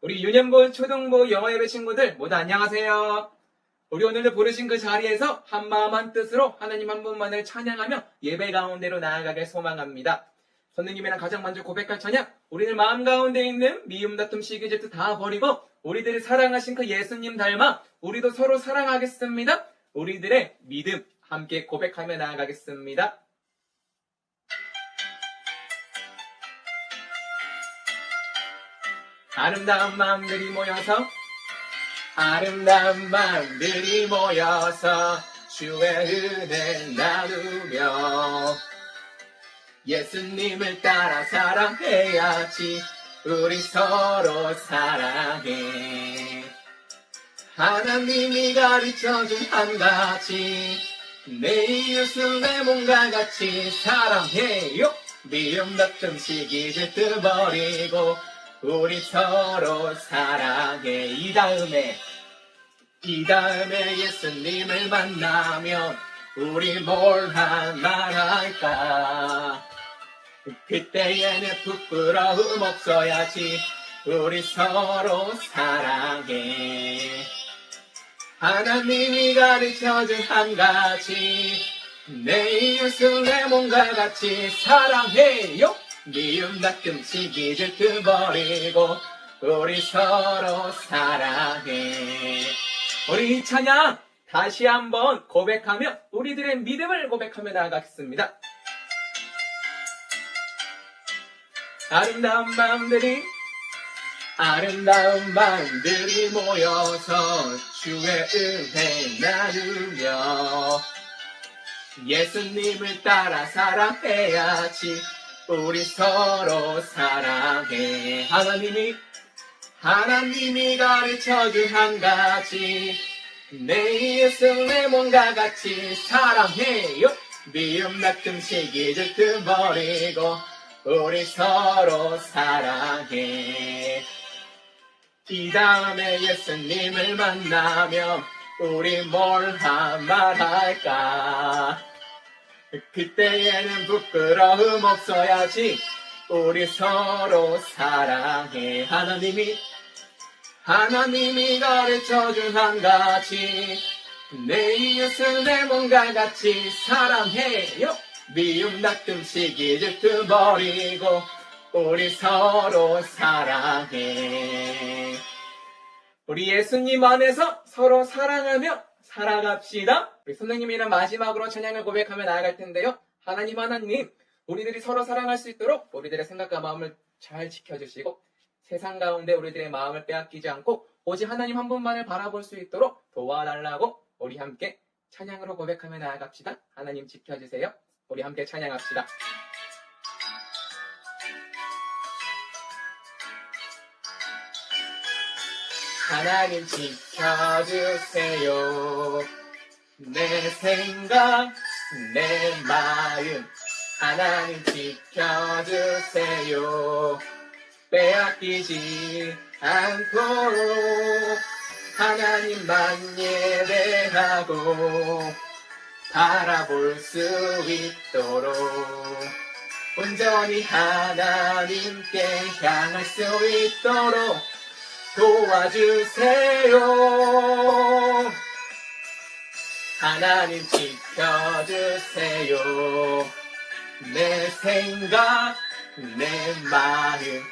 우리 유년부, 초등부 영어 예배 친구들 모두 안녕하세요. 우리 오늘도 부르신 그 자리에서 한마음 한뜻으로 하나님 한 분만을 찬양하며 예배 가운데로 나아가길 소망합니다. 선생님이랑 가장 먼저 고백할 찬양, 우리들 마음 가운데 있는 미움, 다툼, 시기, 질투 다 버리고 우리들이 사랑하신 그 예수님 닮아 우리도 서로 사랑하겠습니다. 우리들의 믿음 함께 고백하며 나아가겠습니다. 아름다운 마음들이 모여서 주의 은혜 나누며 예수님을 따라 사랑해야지. 우리 서로 사랑해. 하나님이 가르쳐준 한 가지, 내 이웃을 내 몸과 같이 사랑해요. 미움, 다툼, 시기, 질투 버리고 우리 서로 사랑해. 이 다음에 예수님을 만나면 우리 뭘 말할까? 그때에는 부끄러움 없어야지. 우리 서로 사랑해. 하나님이 가르쳐준 한 가지, 내 이웃을 내 몸과 같이 사랑해요. 미움, 다툼, 시기, 질투 버리고 우리 서로 사랑해. 우리 이 찬양 다시 한번 고백하며 우리들의 믿음을 고백하며 나아가겠습니다. 아름다운 마음들이 모여서 주의 은혜 나누며 예수님을 따라 사랑해야지. 우리 서로 사랑해. 하나님이 가르쳐준 한 가지, 내 이웃을 내 몸과 같이 사랑해요. 미움, 다툼, 시기, 질투 버리고 우리 서로 사랑해. 이 다음에 예수님을 만나면 우리 뭘 말할까? 그때에는 부끄러움 없어야지. 우리 서로 사랑해. 하나님이 가르쳐준 한 가지, 내 이웃을 내 몸과 같이 사랑해요. 미움, 다툼, 시기, 질투 버리고 우리 서로 사랑해. 우리 예수님 안에서 서로 사랑하며 살아갑시다. 우리 선생님이랑 마지막으로 찬양을 고백하며 나아갈 텐데요. 하나님, 우리들이 서로 사랑할 수 있도록 우리들의 생각과 마음을 잘 지켜주시고 세상 가운데 우리들의 마음을 빼앗기지 않고 오직 하나님 한 분만을 바라볼 수 있도록 도와달라고 우리 함께 찬양으로 고백하며 나아갑시다. 하나님 지켜주세요. 우리 함께 찬양합시다. 하나님 지켜주세요. 내 생각, 내 마음 하나님 지켜주세요. 빼앗기지 않도록 하나님만 예배하고 바라볼 수 있도록 온전히 하나님께 향할 수 있도록 도와주세요. 하나님 지켜주세요. 내 생각, 내 마음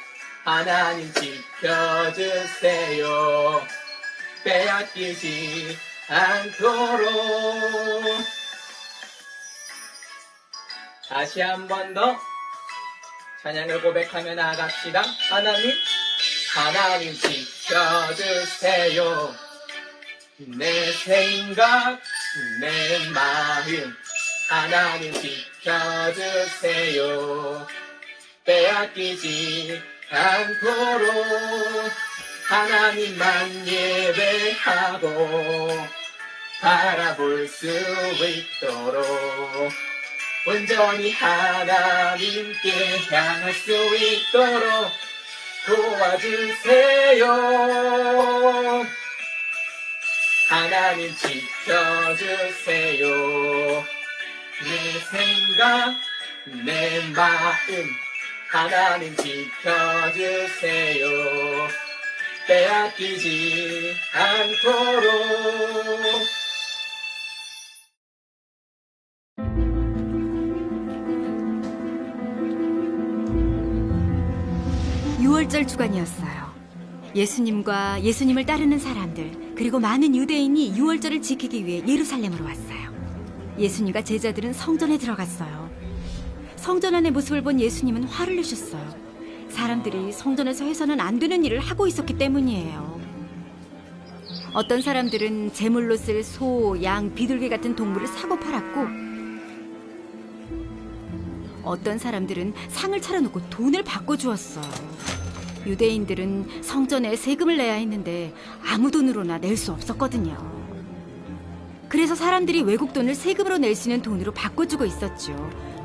하나님 지켜주세요. 빼앗기지 않도록. 다시 한 번 더 찬양을 고백하며 나아갑시다. 하나님 지켜주세요. 내 생각, 내 마음 하나님 지켜주세요. 빼앗기지 않도록 하나님만 예배하고 바라볼 수 있도록 온전히 하나님께 향할 수 있도록 도와주세요. 하나님 지켜주세요. 내 생각, 내 마음 하나님 지켜주세요. 빼앗기지 않도록. 6월절 주간이었어요. 예수님과 예수님을 따르는 사람들, 그리고 많은 유대인이 6월절을 지키기 위해 예루살렘으로 왔어요. 예수님과 제자들은 성전에 들어갔어요. 성전 안의 모습을 본 예수님은 화를 내셨어요. 사람들이 성전에서 해서는 안 되는 일을 하고 있었기 때문이에요. 어떤 사람들은 제물로 쓸 소, 양, 비둘기 같은 동물을 사고 팔았고, 어떤 사람들은 상을 차려놓고 돈을 바꿔주었어요. 유대인들은 성전에 세금을 내야 했는데 아무 돈으로나 낼 수 없었거든요. 그래서 사람들이 외국 돈을 세금으로 낼 수 있는 돈으로 바꿔주고 있었죠.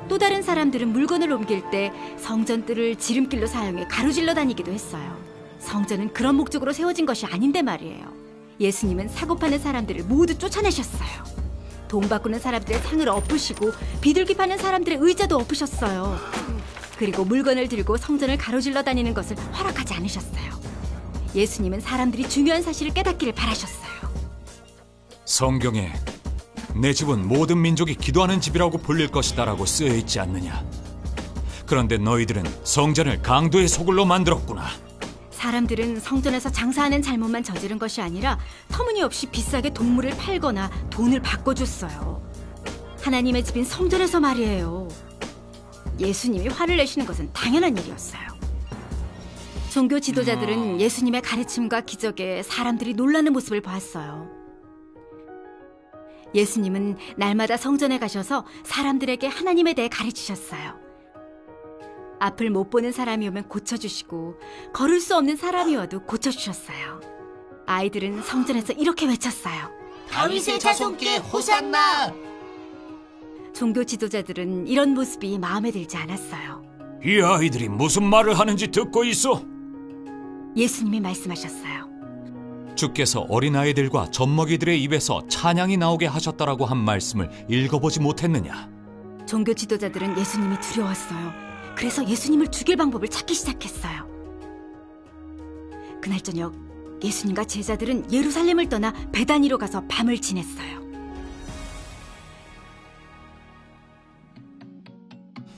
또 다른 사람들은 물건을 옮길 때 성전 뜰을 지름길로 사용해 가로질러 다니기도 했어요. 성전은 그런 목적으로 세워진 것이 아닌데 말이에요. 예수님은 사고 파는 사람들을 모두 쫓아내셨어요. 돈 바꾸는 사람들의 상을 엎으시고 비둘기 파는 사람들의 의자도 엎으셨어요. 그리고 물건을 들고 성전을 가로질러 다니는 것을 허락하지 않으셨어요. 예수님은 사람들이 중요한 사실을 깨닫기를 바라셨어요. 성경에 내 집은 모든 민족이 기도하는 집이라고 불릴 것이다 라고 쓰여 있지 않느냐. 그런데 너희들은 성전을 강도의 소굴로 만들었구나. 사람들은 성전에서 장사하는 잘못만 저지른 것이 아니라 터무니없이 비싸게 동물을 팔거나 돈을 바꿔줬어요. 하나님의 집인 성전에서 말이에요. 예수님이 화를 내시는 것은 당연한 일이었어요. 종교 지도자들은 예수님의 가르침과 기적에 사람들이 놀라는 모습을 보았어요. 예수님은 날마다 성전에 가셔서 사람들에게 하나님에 대해 가르치셨어요. 앞을 못 보는 사람이 오면 고쳐주시고 걸을 수 없는 사람이 와도 고쳐주셨어요. 아이들은 성전에서 이렇게 외쳤어요. 다윗의 자손께 호산나! 종교 지도자들은 이런 모습이 마음에 들지 않았어요. 이 아이들이 무슨 말을 하는지 듣고 있어? 예수님이 말씀하셨어요. 주께서 어린아이들과 젖먹이들의 입에서 찬양이 나오게 하셨다라고 한 말씀을 읽어보지 못했느냐? 종교 지도자들은 예수님이 두려웠어요. 그래서 예수님을 죽일 방법을 찾기 시작했어요. 그날 저녁 예수님과 제자들은 예루살렘을 떠나 베다니로 가서 밤을 지냈어요.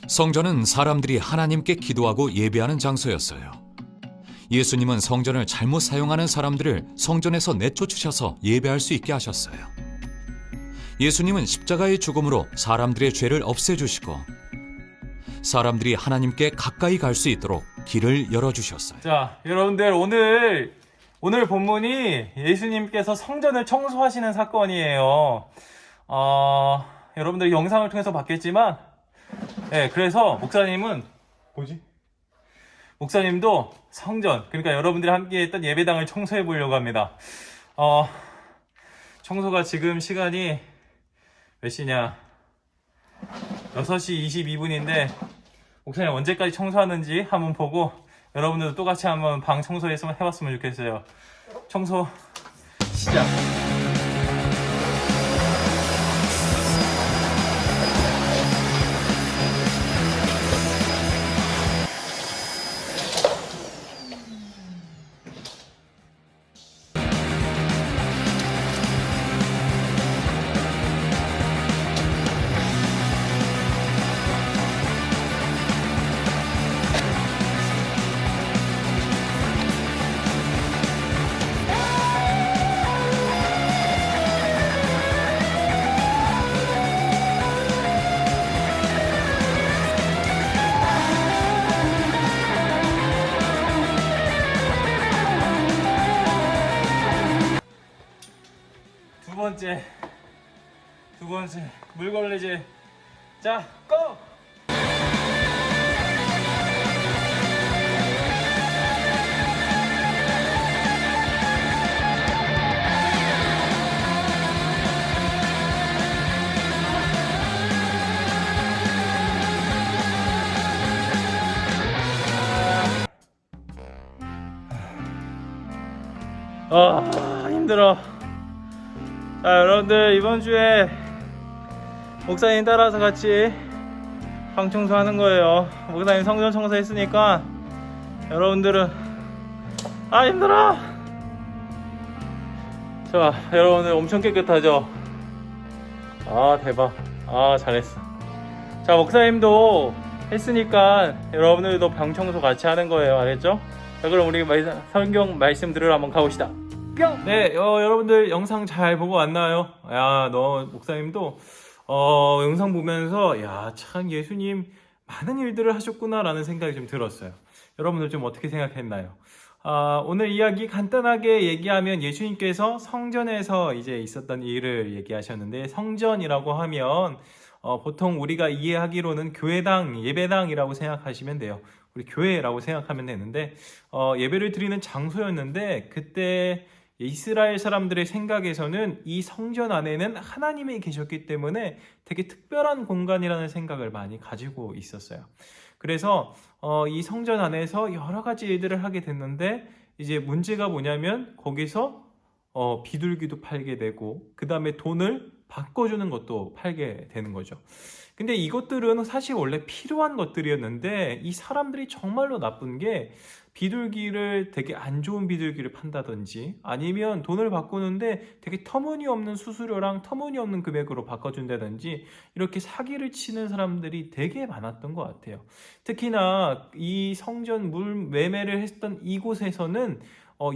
성전은 사람들이 하나님께 기도하고 예배하는 장소였어요. 예수님은 성전을 잘못 사용하는 사람들을 성전에서 내쫓으셔서 예배할 수 있게 하셨어요. 예수님은 십자가의 죽음으로 사람들의 죄를 없애주시고 사람들이 하나님께 가까이 갈 수 있도록 길을 열어주셨어요. 자, 여러분들 오늘 본문이 예수님께서 성전을 청소하시는 사건이에요. 여러분들 영상을 통해서 봤겠지만, 그래서 목사님도 성전, 그러니까 여러분들이 함께했던 예배당을 청소해 보려고 합니다. 청소가 지금 시간이 몇 시냐? 6시 22분인데 목사님 언제까지 청소하는지 한번 보고 여러분들도 똑같이 한번 방 청소해봤으면 좋겠어요. 청소 시작. 두 번째 물걸레질. 자, 고! 힘들어. 자, 여러분들 이번 주에 목사님 따라서 같이 방 청소하는 거예요. 목사님 성전 청소했으니까 여러분들은 힘들어. 자, 여러분들 엄청 깨끗하죠? 아, 대박. 아, 잘했어. 자, 목사님도 했으니까 여러분들도 방 청소 같이 하는 거예요. 알겠죠? 자, 그럼 우리 성경 말씀 들으러 한번 가봅시다. 뿅! 네, 여러분들 영상 잘 보고 왔나요? 야, 너 목사님도 영상 보면서 야, 참 예수님 많은 일들을 하셨구나라는 생각이 좀 들었어요. 여러분들 좀 어떻게 생각했나요? 오늘 이야기 간단하게 얘기하면 예수님께서 성전에서 이제 있었던 일을 얘기하셨는데, 성전이라고 하면 보통 우리가 이해하기로는 교회당, 예배당이라고 생각하시면 돼요. 우리 교회라고 생각하면 되는데, 예배를 드리는 장소였는데, 그때 이스라엘 사람들의 생각에서는 이 성전 안에는 하나님이 계셨기 때문에 되게 특별한 공간이라는 생각을 많이 가지고 있었어요. 그래서 이 성전 안에서 여러 가지 일들을 하게 됐는데, 이제 문제가 뭐냐면 거기서 비둘기도 팔게 되고, 그 다음에 돈을 바꿔주는 것도 팔게 되는 거죠. 근데 이것들은 사실 원래 필요한 것들이었는데, 이 사람들이 정말로 나쁜 게 비둘기를 되게 안 좋은 비둘기를 판다든지, 아니면 돈을 바꾸는데 되게 터무니없는 수수료랑 터무니없는 금액으로 바꿔준다든지, 이렇게 사기를 치는 사람들이 되게 많았던 것 같아요. 특히나 이 성전 물 매매를 했던 이곳에서는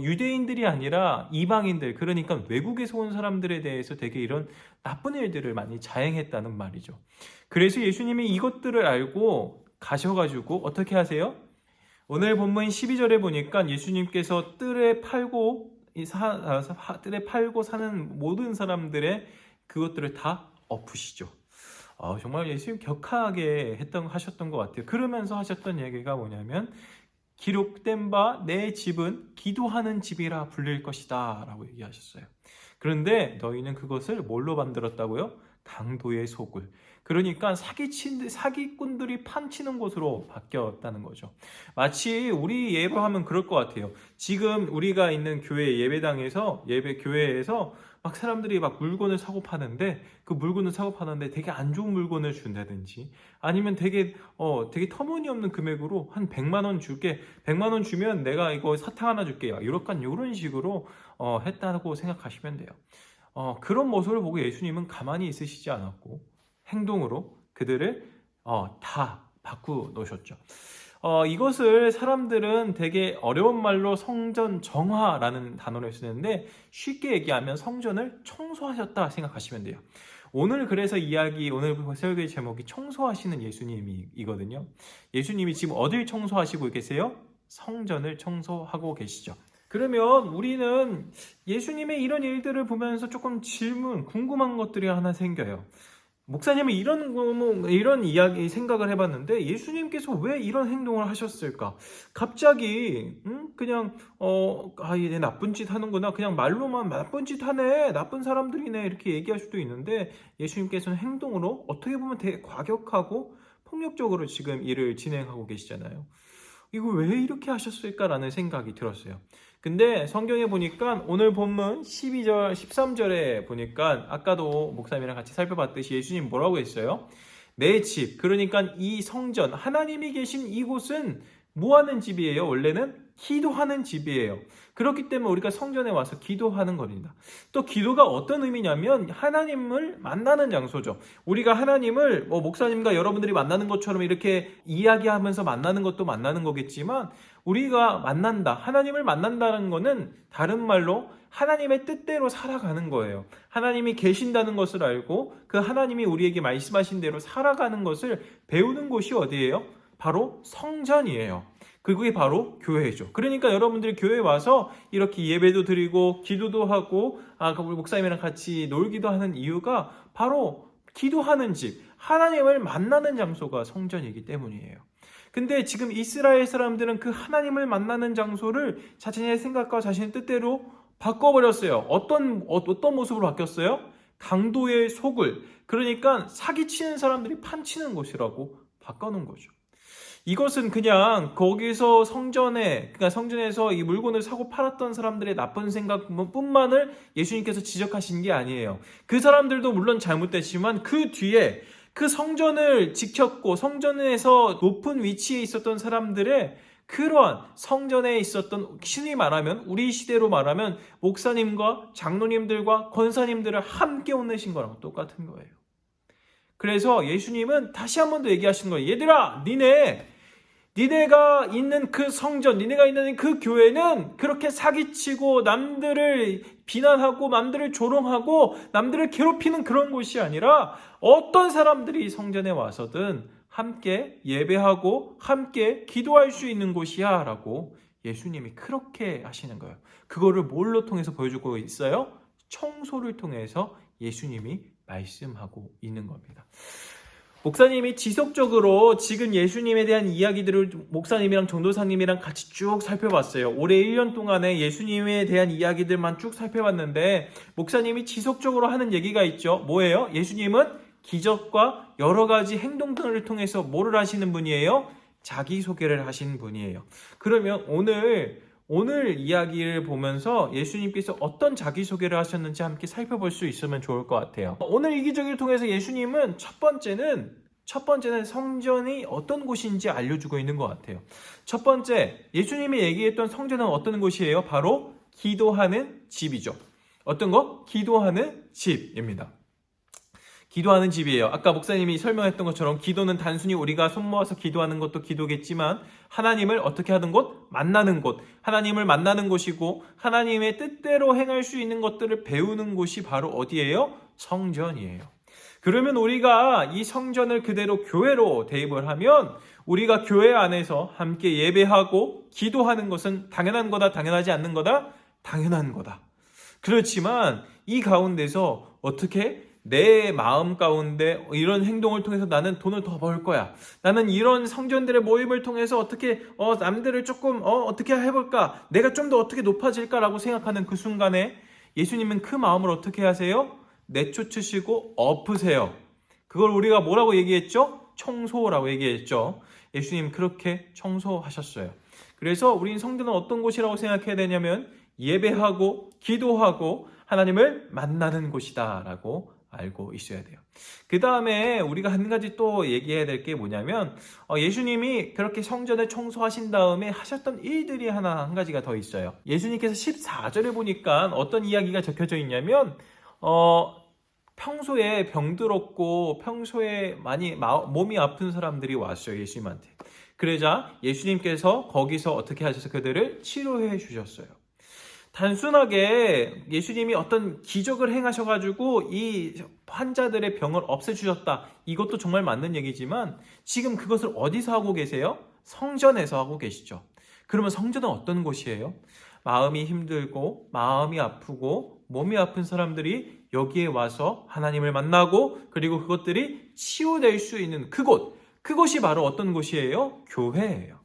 유대인들이 아니라 이방인들, 그러니까 외국에서 온 사람들에 대해서 되게 이런 나쁜 일들을 많이 자행했다는 말이죠. 그래서 예수님이 이것들을 알고 가셔가지고 어떻게 하세요? 오늘 본문 12절에 보니까 예수님께서 뜰에 팔고 사는 모든 사람들의 그것들을 다 엎으시죠. 정말 예수님 격하게 하셨던 것 같아요. 그러면서 하셨던 얘기가 뭐냐면, 기록된 바 내 집은 기도하는 집이라 불릴 것이다 라고 얘기하셨어요. 그런데 너희는 그것을 뭘로 만들었다고요? 강도의 속을. 그러니까 사기꾼들이 판치는 곳으로 바뀌었다는 거죠. 마치 우리 예배하면 그럴 것 같아요. 지금 우리가 있는 교회 예배당에서, 교회에서 막 사람들이 막 물건을 사고 파는데, 그 물건을 사고 파는데 되게 안 좋은 물건을 준다든지, 아니면 되게 터무니없는 금액으로 한 100만 원 줄게, 100만 원 주면 내가 이거 사탕 하나 줄게, 이런 식으로 했다고 생각하시면 돼요. 그런 모습을 보고 예수님은 가만히 있으시지 않았고 행동으로 그들을 다 바꾸어 놓으셨죠. 이것을 사람들은 되게 어려운 말로 성전 정화라는 단어를 쓰는데, 쉽게 얘기하면 성전을 청소하셨다 생각하시면 돼요. 오늘 그래서 오늘 설교의 제목이 청소하시는 예수님이거든요. 예수님이 지금 어딜 청소하시고 계세요? 성전을 청소하고 계시죠. 그러면 우리는 예수님의 이런 일들을 보면서 조금 궁금한 것들이 하나 생겨요. 목사님은 이런 이야기 생각을 해봤는데, 예수님께서 왜 이런 행동을 하셨을까? 갑자기 그냥 얘 나쁜 짓 하는구나, 그냥 말로만 나쁜 짓 하네, 나쁜 사람들이네, 이렇게 얘기할 수도 있는데, 예수님께서는 행동으로 어떻게 보면 되게 과격하고 폭력적으로 지금 일을 진행하고 계시잖아요. 이거 왜 이렇게 하셨을까라는 생각이 들었어요. 근데 성경에 보니까 오늘 본문 12절, 13절에 보니까 아까도 목사님이랑 같이 살펴봤듯이 예수님 뭐라고 했어요? 내 집, 그러니까 이 성전, 하나님이 계신 이곳은 뭐 하는 집이에요? 원래는 기도하는 집이에요. 그렇기 때문에 우리가 성전에 와서 기도하는 겁니다. 또 기도가 어떤 의미냐면 하나님을 만나는 장소죠. 우리가 하나님을 목사님과 여러분들이 만나는 것처럼 이렇게 이야기하면서 만나는 것도 만나는 거겠지만, 우리가 하나님을 만난다는 거는 다른 말로 하나님의 뜻대로 살아가는 거예요. 하나님이 계신다는 것을 알고 그 하나님이 우리에게 말씀하신 대로 살아가는 것을 배우는 곳이 어디예요? 바로 성전이에요. 그게 바로 교회죠. 그러니까 여러분들이 교회에 와서 이렇게 예배도 드리고 기도도 하고 우리 목사님이랑 같이 놀기도 하는 이유가 바로 기도하는 집, 하나님을 만나는 장소가 성전이기 때문이에요. 근데 지금 이스라엘 사람들은 그 하나님을 만나는 장소를 자신의 생각과 자신의 뜻대로 바꿔버렸어요. 어떤 모습으로 바뀌었어요? 강도의 속을, 그러니까 사기치는 사람들이 판치는 곳이라고 바꿔놓은 거죠. 이것은 그냥 거기서 성전에서 이 물건을 사고 팔았던 사람들의 나쁜 생각뿐만을 예수님께서 지적하신 게 아니에요. 그 사람들도 물론 잘못됐지만 그 뒤에 그 성전을 지켰고 성전에서 높은 위치에 있었던 사람들의 그러한 성전에 있었던, 신이 말하면 우리 시대로 말하면 목사님과 장로님들과 권사님들을 함께 혼내신 거랑 똑같은 거예요. 그래서 예수님은 다시 한 번 더 얘기하신 거예요. 얘들아, 니네가 있는 그 성전, 니네가 있는 그 교회는 그렇게 사기치고 남들을 비난하고 남들을 조롱하고 남들을 괴롭히는 그런 곳이 아니라 어떤 사람들이 성전에 와서든 함께 예배하고 함께 기도할 수 있는 곳이야 라고 예수님이 그렇게 하시는 거예요. 그거를 뭘로 통해서 보여주고 있어요? 청소를 통해서 예수님이 말씀하고 있는 겁니다. 목사님이 지속적으로 지금 예수님에 대한 이야기들을 목사님이랑 전도사님이랑 같이 쭉 살펴봤어요. 올해 1년 동안에 예수님에 대한 이야기들만 쭉 살펴봤는데 목사님이 지속적으로 하는 얘기가 있죠. 뭐예요? 예수님은 기적과 여러 가지 행동 등을 통해서 뭐를 하시는 분이에요? 자기소개를 하신 분이에요. 그러면 오늘 이야기를 보면서 예수님께서 어떤 자기소개를 하셨는지 함께 살펴볼 수 있으면 좋을 것 같아요. 오늘 이 기적을 통해서 예수님은 첫 번째는 성전이 어떤 곳인지 알려주고 있는 것 같아요. 첫 번째, 예수님이 얘기했던 성전은 어떤 곳이에요? 바로 기도하는 집이죠. 어떤 거? 기도하는 집입니다. 기도하는 집이에요. 아까 목사님이 설명했던 것처럼 기도는 단순히 우리가 손 모아서 기도하는 것도 기도겠지만 하나님을 어떻게 하는 곳? 만나는 곳. 하나님을 만나는 곳이고 하나님의 뜻대로 행할 수 있는 것들을 배우는 곳이 바로 어디예요? 성전이에요. 그러면 우리가 이 성전을 그대로 교회로 대입을 하면 우리가 교회 안에서 함께 예배하고 기도하는 것은 당연한 거다, 당연하지 않는 거다? 당연한 거다. 그렇지만 이 가운데서 어떻게 내 마음 가운데 이런 행동을 통해서 나는 돈을 더 벌 거야. 나는 이런 성전들의 모임을 통해서 어떻게 남들을 조금 어떻게 해볼까? 내가 좀 더 어떻게 높아질까라고 생각하는 그 순간에 예수님은 그 마음을 어떻게 하세요? 내쫓으시고 엎으세요. 그걸 우리가 뭐라고 얘기했죠? 청소라고 얘기했죠. 예수님 그렇게 청소하셨어요. 그래서 우린 성전은 어떤 곳이라고 생각해야 되냐면 예배하고 기도하고 하나님을 만나는 곳이다 라고 알고 있어야 돼요. 그 다음에 우리가 한 가지 또 얘기해야 될 게 뭐냐면 예수님이 그렇게 성전을 청소하신 다음에 하셨던 일들이 한 가지가 더 있어요. 예수님께서 14절에 보니까 어떤 이야기가 적혀져 있냐면 평소에 병들었고 평소에 많이 몸이 아픈 사람들이 왔어요. 예수님한테. 그러자 예수님께서 거기서 어떻게 하셔서 그들을 치료해 주셨어요. 단순하게 예수님이 어떤 기적을 행하셔가지고 이 환자들의 병을 없애주셨다. 이것도 정말 맞는 얘기지만 지금 그것을 어디서 하고 계세요? 성전에서 하고 계시죠. 그러면 성전은 어떤 곳이에요? 마음이 힘들고 마음이 아프고 몸이 아픈 사람들이 여기에 와서 하나님을 만나고 그리고 그것들이 치유될 수 있는 그곳이 바로 어떤 곳이에요? 교회예요.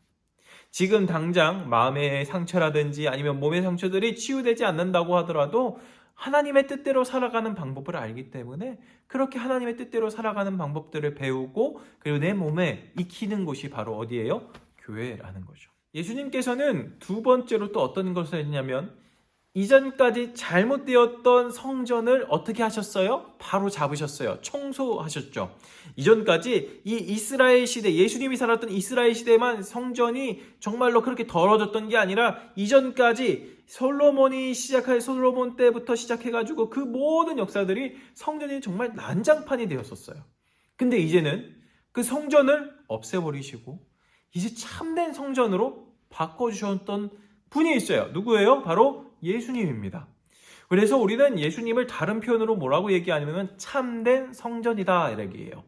지금 당장 마음의 상처라든지 아니면 몸의 상처들이 치유되지 않는다고 하더라도 하나님의 뜻대로 살아가는 방법을 알기 때문에 그렇게 하나님의 뜻대로 살아가는 방법들을 배우고 그리고 내 몸에 익히는 곳이 바로 어디예요? 교회라는 거죠. 예수님께서는 두 번째로 또 어떤 것을 했냐면 이전까지 잘못되었던 성전을 어떻게 하셨어요? 바로 잡으셨어요. 청소하셨죠. 이전까지 이 이스라엘 시대, 예수님이 살았던 이스라엘 시대만 성전이 정말로 그렇게 더러워졌던 게 아니라 이전까지 솔로몬 때부터 시작해가지고 그 모든 역사들이 성전이 정말 난장판이 되었었어요. 근데 이제는 그 성전을 없애버리시고 이제 참된 성전으로 바꿔주셨던 분이 있어요. 누구예요? 바로 예수님입니다. 그래서 우리는 예수님을 다른 표현으로 뭐라고 얘기하냐면 참된 성전이다 이렇게 얘기해요.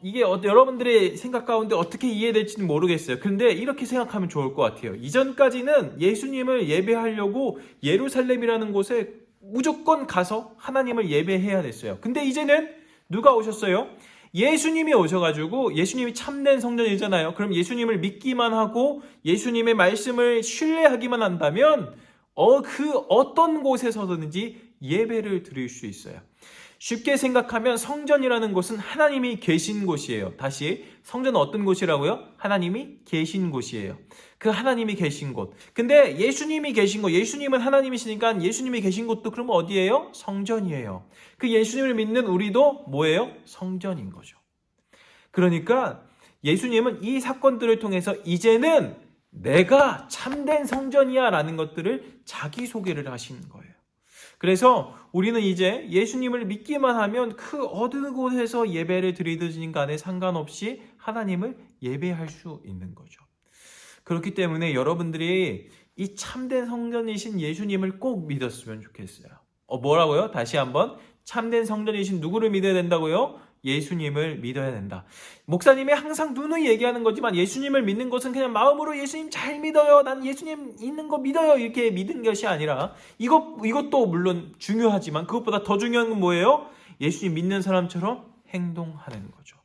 이게 여러분들의 생각 가운데 어떻게 이해될지는 모르겠어요. 그런데 이렇게 생각하면 좋을 것 같아요. 이전까지는 예수님을 예배하려고 예루살렘이라는 곳에 무조건 가서 하나님을 예배해야 됐어요. 근데 이제는 누가 오셨어요? 예수님이 오셔가지고 예수님이 참된 성전이잖아요. 그럼 예수님을 믿기만 하고 예수님의 말씀을 신뢰하기만 한다면 그 어떤 곳에서든지 예배를 드릴 수 있어요. 쉽게 생각하면 성전이라는 곳은 하나님이 계신 곳이에요. 다시 성전은 어떤 곳이라고요? 하나님이 계신 곳이에요. 그 하나님이 계신 곳. 근데 예수님이 계신 곳, 예수님은 하나님이시니까 예수님이 계신 곳도 그러면 어디예요? 성전이에요. 그 예수님을 믿는 우리도 뭐예요? 성전인 거죠. 그러니까 예수님은 이 사건들을 통해서 이제는 내가 참된 성전이야 라는 것들을 자기소개를 하신 거예요. 그래서 우리는 이제 예수님을 믿기만 하면 그 어느 곳에서 예배를 드리든 간에 상관없이 하나님을 예배할 수 있는 거죠. 그렇기 때문에 여러분들이 이 참된 성전이신 예수님을 꼭 믿었으면 좋겠어요. 뭐라고요? 다시 한번. 참된 성전이신 누구를 믿어야 된다고요? 예수님을 믿어야 된다. 목사님이 항상 누누이 얘기하는 거지만 예수님을 믿는 것은 그냥 마음으로 예수님 잘 믿어요. 난 예수님 있는 거 믿어요. 이렇게 믿는 것이 아니라 이것도 물론 중요하지만 그것보다 더 중요한 건 뭐예요? 예수님 믿는 사람처럼 행동하는 거죠.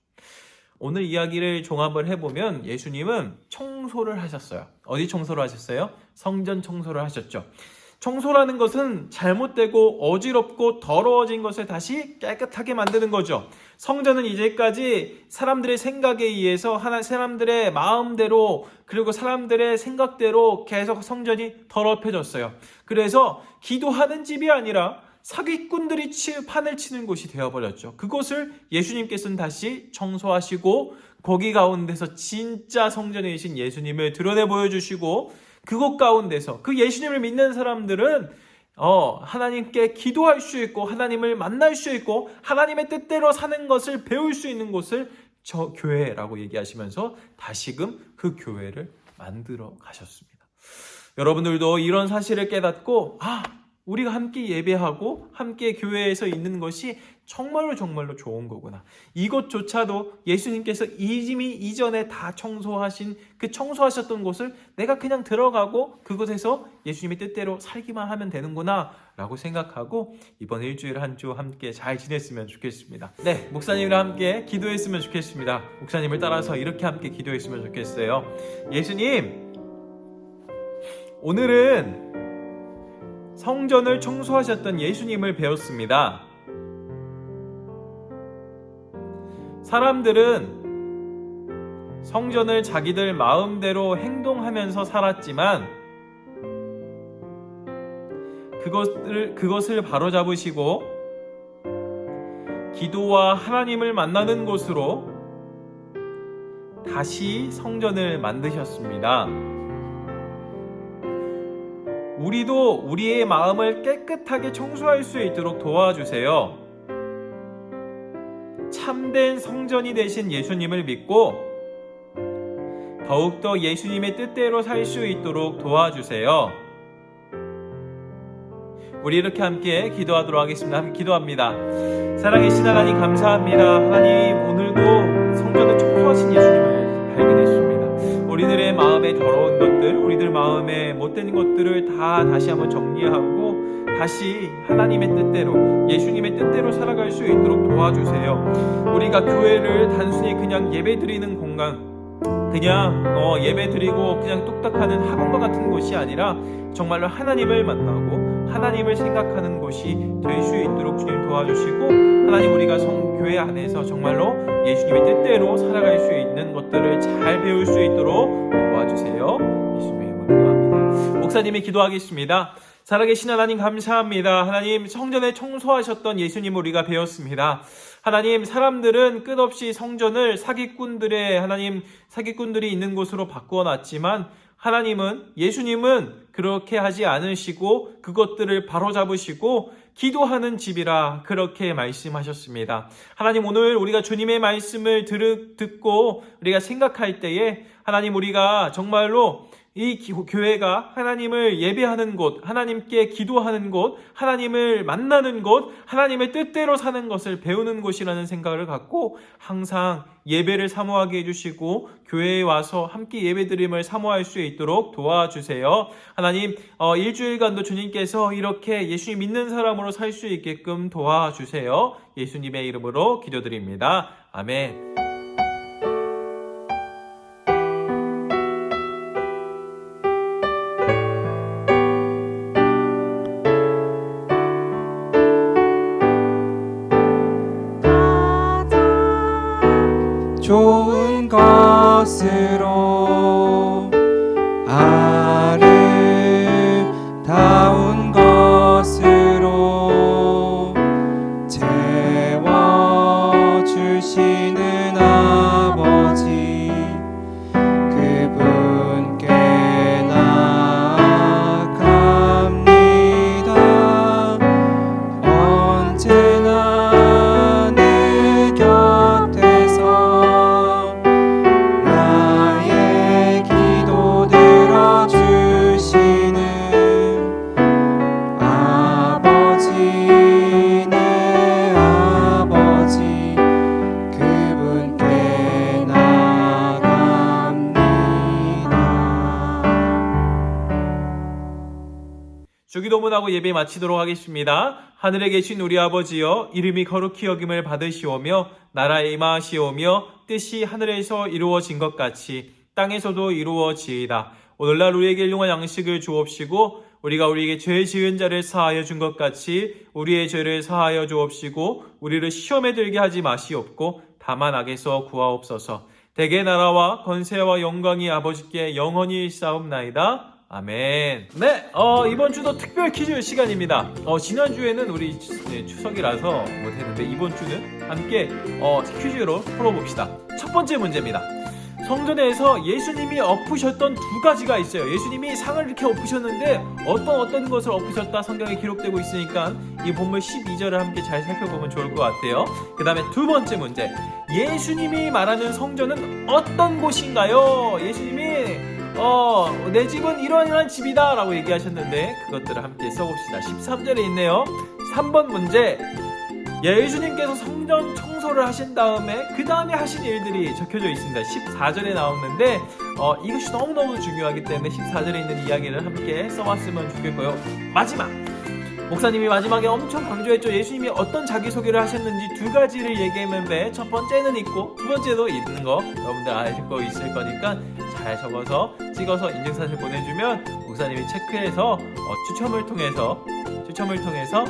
오늘 이야기를 종합을 해보면 예수님은 청소를 하셨어요. 어디 청소를 하셨어요? 성전 청소를 하셨죠. 청소라는 것은 잘못되고 어지럽고 더러워진 것을 다시 깨끗하게 만드는 거죠. 성전은 이제까지 사람들의 생각에 의해서 사람들의 마음대로 그리고 사람들의 생각대로 계속 성전이 더럽혀졌어요. 그래서 기도하는 집이 아니라 사기꾼들이 판을 치는 곳이 되어버렸죠. 그것을 예수님께서는 다시 청소하시고 거기 가운데서 진짜 성전에 계신 예수님을 드러내 보여주시고 그곳 가운데서 그 예수님을 믿는 사람들은 하나님께 기도할 수 있고 하나님을 만날 수 있고 하나님의 뜻대로 사는 것을 배울 수 있는 곳을 저 교회라고 얘기하시면서 다시금 그 교회를 만들어 가셨습니다. 여러분들도 이런 사실을 깨닫고 우리가 함께 예배하고 함께 교회에서 있는 것이 정말로 좋은 거구나. 이것조차도 예수님께서 이미 이전에 다 청소하신 그 청소하셨던 곳을 내가 그냥 들어가고 그곳에서 예수님의 뜻대로 살기만 하면 되는구나 라고 생각하고 이번 일주일 한 주 함께 잘 지냈으면 좋겠습니다. 네, 목사님이랑 함께 기도했으면 좋겠습니다. 목사님을 따라서 이렇게 함께 기도했으면 좋겠어요. 예수님, 오늘은 성전을 청소하셨던 예수님을 배웠습니다. 사람들은 성전을 자기들 마음대로 행동하면서 살았지만 그것을 바로잡으시고 기도와 하나님을 만나는 곳으로 다시 성전을 만드셨습니다. 우리도 우리의 마음을 깨끗하게 청소할 수 있도록 도와주세요. 참된 성전이 되신 예수님을 믿고 더욱더 예수님의 뜻대로 살 수 있도록 도와주세요. 우리 이렇게 함께 기도하도록 하겠습니다. 함께 기도합니다. 사랑하신 하나님 감사합니다. 하나님, 오늘도 성전을 청소하신 예수님을 발견했습니다. 우리들의 마음에 더러운 것들, 우리들 마음에 못된 것들을 다시 한번 정리하고 다시 하나님의 뜻대로, 예수님의 뜻대로 살아갈 수 있도록 도와주세요. 우리가 교회를 단순히 그냥 예배드리는 공간, 그냥 예배드리고 그냥 뚝딱하는 학원과 같은 곳이 아니라 정말로 하나님을 만나고 하나님을 생각하는 곳이 될 수 있도록 주님 도와주시고, 하나님, 우리가 교회 안에서 정말로 예수님의 뜻대로 살아갈 수 있는 것들을 잘 배울 수 있도록 도와주세요. 예수님의 이름으로 기도합니다. 목사님이 기도하겠습니다. 살아계신 하나님 감사합니다. 하나님, 성전에 청소하셨던 예수님 우리가 배웠습니다. 하나님, 사람들은 끝없이 성전을 사기꾼들이 있는 곳으로 바꾸어놨지만 예수님은 그렇게 하지 않으시고 그것들을 바로잡으시고 기도하는 집이라 그렇게 말씀하셨습니다. 하나님, 오늘 우리가 주님의 말씀을 듣고 우리가 생각할 때에 하나님, 우리가 정말로 이 교회가 하나님을 예배하는 곳, 하나님께 기도하는 곳, 하나님을 만나는 곳, 하나님의 뜻대로 사는 것을 배우는 곳이라는 생각을 갖고 항상 예배를 사모하게 해주시고 교회에 와서 함께 예배드림을 사모할 수 있도록 도와주세요. 하나님, 일주일간도 주님께서 이렇게 예수님 믿는 사람으로 살 수 있게끔 도와주세요. 예수님의 이름으로 기도드립니다. 아멘. 좋은 것으로 아름다운 것으로 채워주시는 주기도문하고 예배 마치도록 하겠습니다. 하늘에 계신 우리 아버지여, 이름이 거룩히 여김을 받으시오며 나라에 임하시오며 뜻이 하늘에서 이루어진 것 같이 땅에서도 이루어지이다. 오늘날 우리에게 일용할 양식을 주옵시고 우리가 우리에게 죄 지은 자를 사하여 준 것 같이 우리의 죄를 사하여 주옵시고 우리를 시험에 들게 하지 마시옵고 다만 악에서 구하옵소서. 대개 나라와 권세와 영광이 아버지께 영원히 있사옵나이다. 아멘. 네, 이번 주도 특별 퀴즈 시간입니다. 지난주에는 우리 추석이라서 못했는데 이번 주는 함께 퀴즈로 풀어봅시다. 첫 번째 문제입니다. 성전에서 예수님이 엎으셨던 두 가지가 있어요. 예수님이 상을 이렇게 엎으셨는데 어떤 것을 엎으셨다 성경에 기록되고 있으니까 이 본문 12절을 함께 잘 살펴보면 좋을 것 같아요. 그 다음에 두 번째 문제. 예수님이 말하는 성전은 어떤 곳인가요? 예수님이 내 집은 이러한 집이다 라고 얘기하셨는데 그것들을 함께 써봅시다. 13절에 있네요. 3번 문제. 예수님께서 성전 청소를 하신 다음에 그 다음에 하신 일들이 적혀져 있습니다. 14절에 나오는데 이것이 너무너무 중요하기 때문에 14절에 있는 이야기를 함께 써봤으면 좋겠고요. 마지막! 목사님이 마지막에 엄청 강조했죠. 예수님이 어떤 자기소개를 하셨는지 두 가지를 얘기했는데 첫 번째는 있고 두 번째도 있는 거 여러분들 아실 거 있을 거니까 잘 적어서 찍어서 인증사진 보내주면 목사님이 체크해서 추첨을 통해서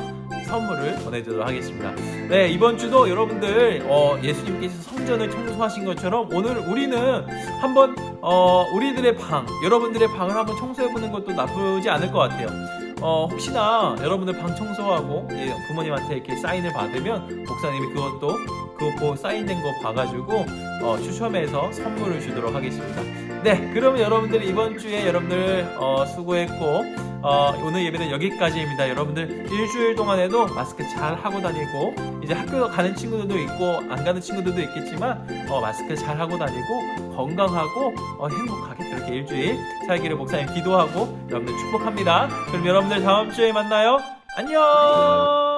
선물을 보내드리도록 하겠습니다. 네, 이번 주도 여러분들 예수님께서 성전을 청소하신 것처럼 오늘 우리는 한번 우리들의 방, 여러분들의 방을 한번 청소해보는 것도 나쁘지 않을 것 같아요. 혹시나 여러분들 방 청소하고 부모님한테 이렇게 사인을 받으면 목사님이 그거 사인된 거 봐가지고 추첨해서 선물을 주도록 하겠습니다. 네, 그러면 여러분들 이번 주에 여러분들 수고했고 오늘 예배는 여기까지입니다. 여러분들 일주일 동안에도 마스크 잘 하고 다니고 이제 학교 가는 친구들도 있고 안 가는 친구들도 있겠지만 마스크 잘 하고 다니고 건강하고 행복하게 그렇게 일주일 살기를 목사님 기도하고 여러분들 축복합니다. 그럼 여러분들 다음 주에 만나요. 안녕.